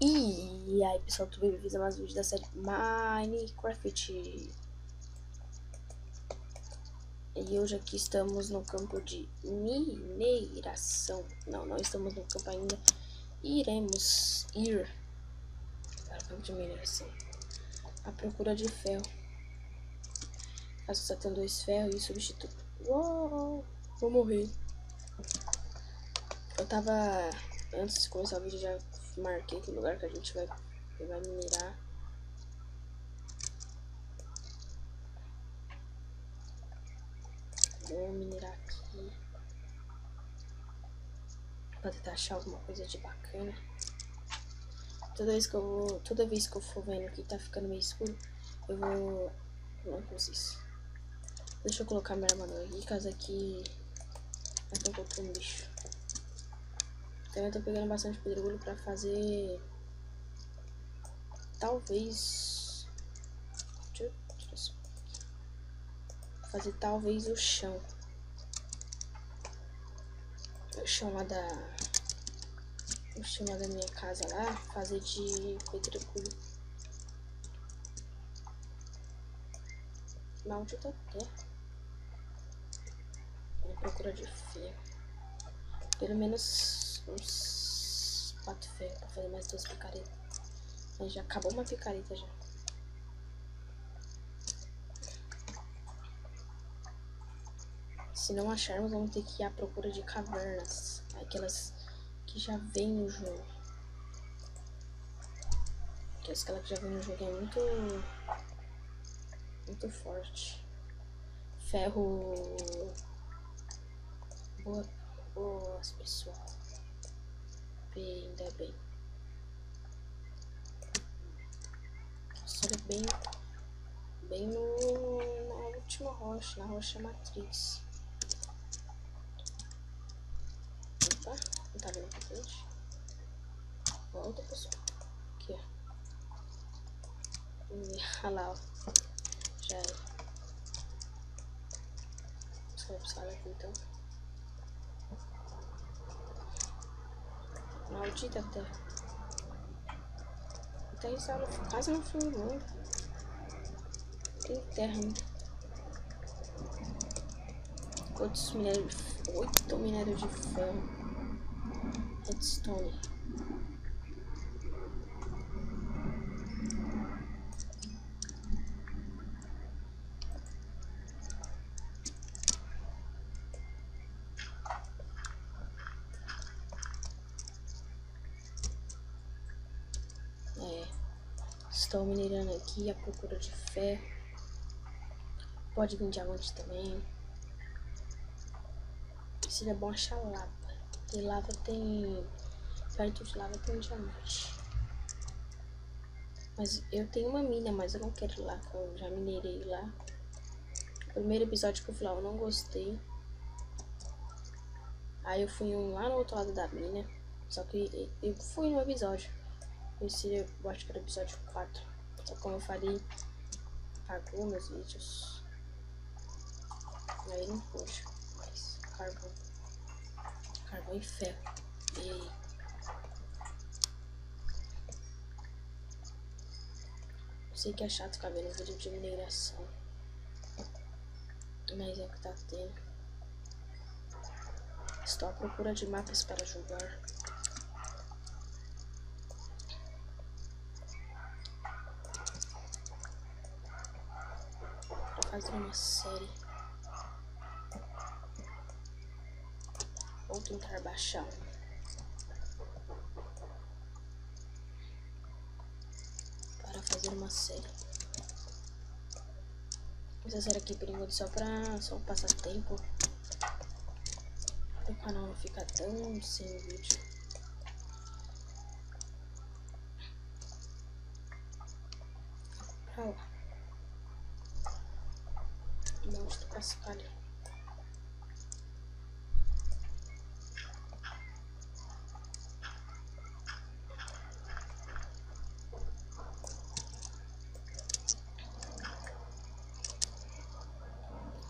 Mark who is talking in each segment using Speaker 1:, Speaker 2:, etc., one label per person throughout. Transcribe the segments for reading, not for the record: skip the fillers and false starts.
Speaker 1: E aí pessoal, tudo bem? Bem-vindos a mais um vídeo da série Minecraft. E hoje aqui estamos no campo de mineração. Não estamos no campo ainda. Iremos ir para o campo de mineração à procura de ferro. Caso só tenha 2 ferros e substituto. Uou, vou morrer. Eu tava, antes de começar o vídeo, já marquei que lugar que a gente vai minerar. Vou minerar aqui pra tentar achar alguma coisa de bacana. Toda vez que eu for vendo que tá ficando meio escuro, eu vou falar com vocês. Deixa eu colocar minha armadura aqui, caso aqui eu encontrei um bicho. Então eu tô pegando bastante pedregulho pra fazer, talvez, o chão lá da minha casa lá, fazer de pedregulho. Maldita terra. Vou procurar de ferro. Pelo menos uns 4 ferros pra fazer mais 2 picaretas. Mas já acabou uma picareta já. Se não acharmos, vamos ter que ir à procura de cavernas. Aquelas que já vem no jogo. Aquela que já vem no jogo é muito forte. Ferro. Boas, pessoal. Ainda bem. Nossa, olha bem na última rocha, na rocha matriz. Opa, não tá vendo pra frente? Volta, pessoal. Aqui, ó. Olha lá, ó. Já era. Vamos buscar aqui então. Maldita terra. A terra está quase no fundo do mundo. Tem terra ainda. Quantos minérios? 8 minérios de ferro. Redstone. Estou minerando aqui à procura de ferro. Pode vir diamante também. Seria bom achar lava. E lava tem... perto de lava tem um diamante. Mas eu tenho uma mina, mas eu não quero ir lá, que eu já minerei lá. O primeiro episódio que eu fui lá eu não gostei. Aí eu fui lá no outro lado da mina. Só que eu fui no episódio. Esse eu acho que era o episódio 4. Só que como eu falei, apagou meus vídeos. Aí não puxa mais carvão. Carvão e ferro. E... sei que é chato ficar vendo vídeo de mineração. Mas é o que tá tendo. Estou à procura de mapas para jogar. Para fazer uma série. Vou tentar baixar para fazer uma série. Essa série aqui por enquanto só passar tempo. O canal não fica tão sem vídeo. Pra lá. Monte do cascalho.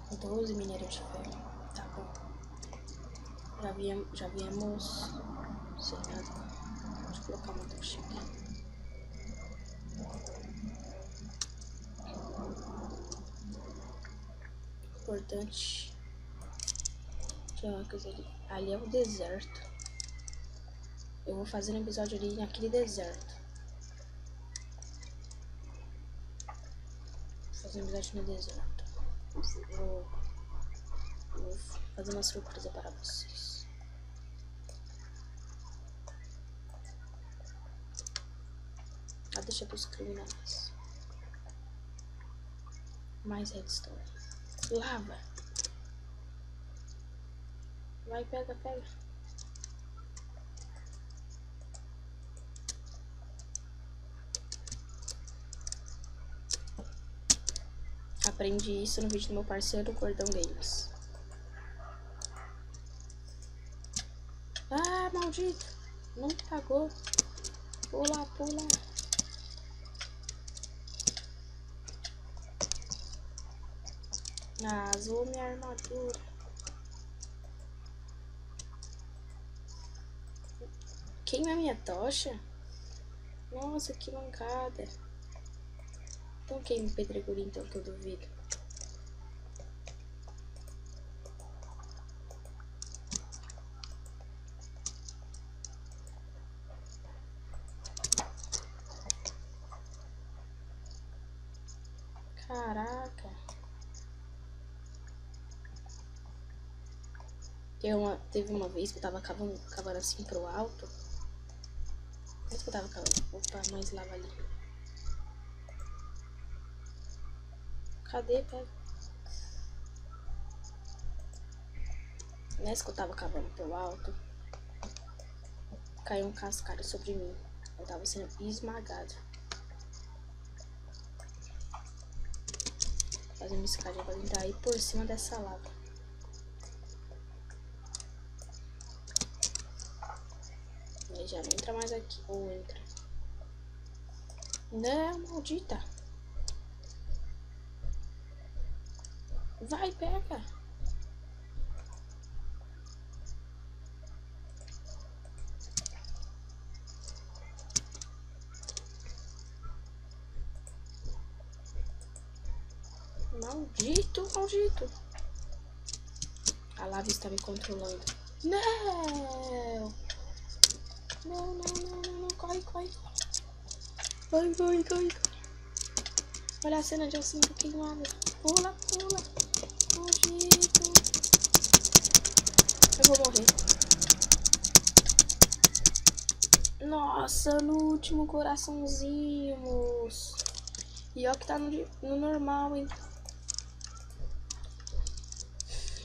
Speaker 1: Com 12 minérios de ferro. Tá bom. Já viemos sem nada. colocar uma tocha aqui. Importante. Deixa eu ver uma coisa ali. Ali é o deserto. Eu vou fazer um episódio ali naquele deserto. Vou fazer um episódio no deserto. Vou fazer uma surpresa para vocês. Ah, deixa pros criminosos. Mais redstone. Lava. Vai, pega. Aprendi isso no vídeo do meu parceiro Gordão Games. Ah, maldito. Não pagou. Pula. Ah, zoou minha armadura. Queima minha tocha? Nossa, que mancada. Então queima o pedregulho então, que eu duvido. Caraca. Teve uma vez que eu tava cavando assim pro alto. Mas que eu tava cavando. Opa, mais lava ali. Cadê, pega? Nessa que eu tava cavando pro alto, caiu um cascalho sobre mim. Eu tava sendo esmagado. Fazer uma escadinha pra tentar ir por cima dessa lava. Ele já não entra mais aqui. Ou entra. Não, maldita. Vai, pega. Maldito. A lava está me controlando. Não. Corre. Vai. Olha a cena de eu sinto queimada. Pula. Maldito. Eu vou morrer. Nossa, no último coraçãozinho, moço. E ó que tá no normal, hein.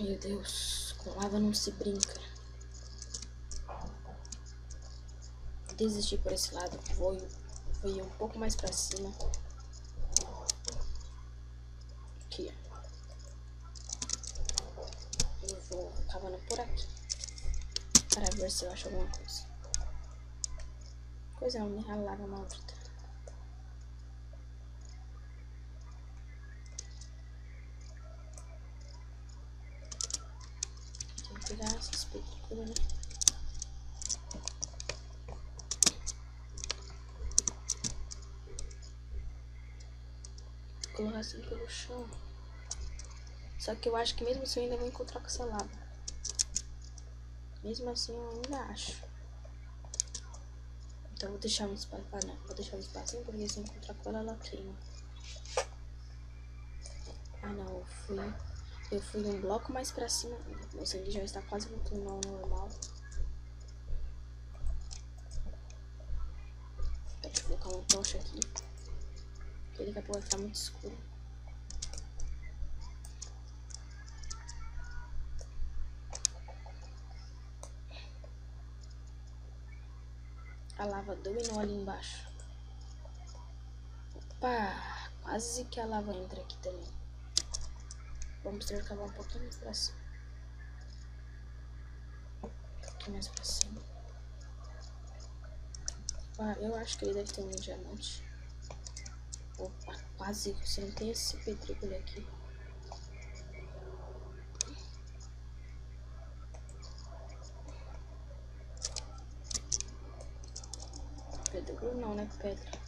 Speaker 1: Meu Deus, com lava não se brinca. Desisti por esse lado. Vou ir um pouco mais pra cima. Aqui, ó. Eu vou cavando por aqui. Para ver se eu acho alguma coisa. Coisa não, né? A lava maldita. Tem que pegar essas películas, né? Colocar assim pelo chão. Só que eu acho que mesmo assim eu ainda vou encontrar com essa lava. Mesmo assim eu ainda acho. Então vou deixar um espaço. Ah não, vou deixar um espacinho porque se eu encontrar com ela queima. Ah não, eu fui um bloco mais pra cima. Meu sangue já está quase voltando ao normal. Deixa eu colocar uma tocha aqui. Porque daqui a pouco vai ficar muito escuro. A lava dominou ali embaixo. Opa! Quase que a lava entra aqui também. Vamos ter que cavar um pouquinho mais pra cima. Um pouquinho mais pra cima. Opa, eu acho que ele deve ter um diamante. Opa, quase. Você não tem esse pedregulho aqui. Ouro não, né? Pedra.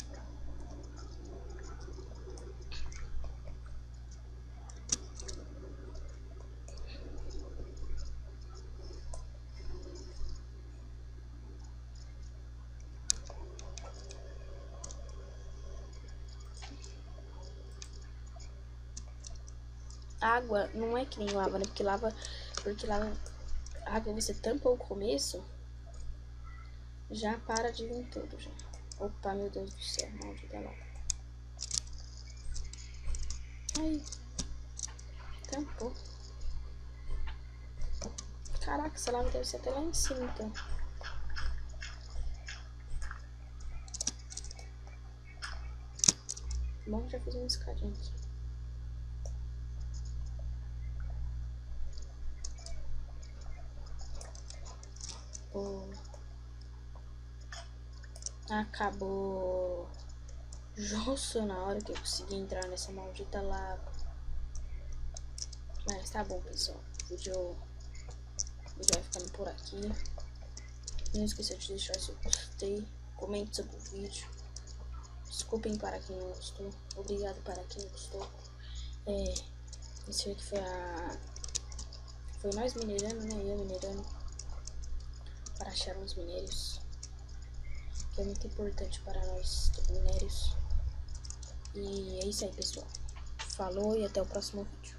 Speaker 1: Água não é que nem lava, né? Porque lava, a água você tampa o começo, já para de vir tudo já. Opa, meu Deus do céu, maldita lava. Ai, tampou. Caraca, essa lava deve ser até lá em cima, então. Bom, já fiz uma escadinha aqui. Oh. Acabou justo na hora que eu consegui entrar nessa maldita lava. Mas tá bom, pessoal. O vídeo vai ficando por aqui. Não esqueça de deixar seu gostei. Comente sobre o vídeo. Desculpem para quem não gostou. Obrigado para quem gostou. Esse aqui foi nós minerando, né? Eu minerando para achar uns minérios, que é muito importante para nós minérios. E é isso aí, pessoal. Falou e até o próximo vídeo.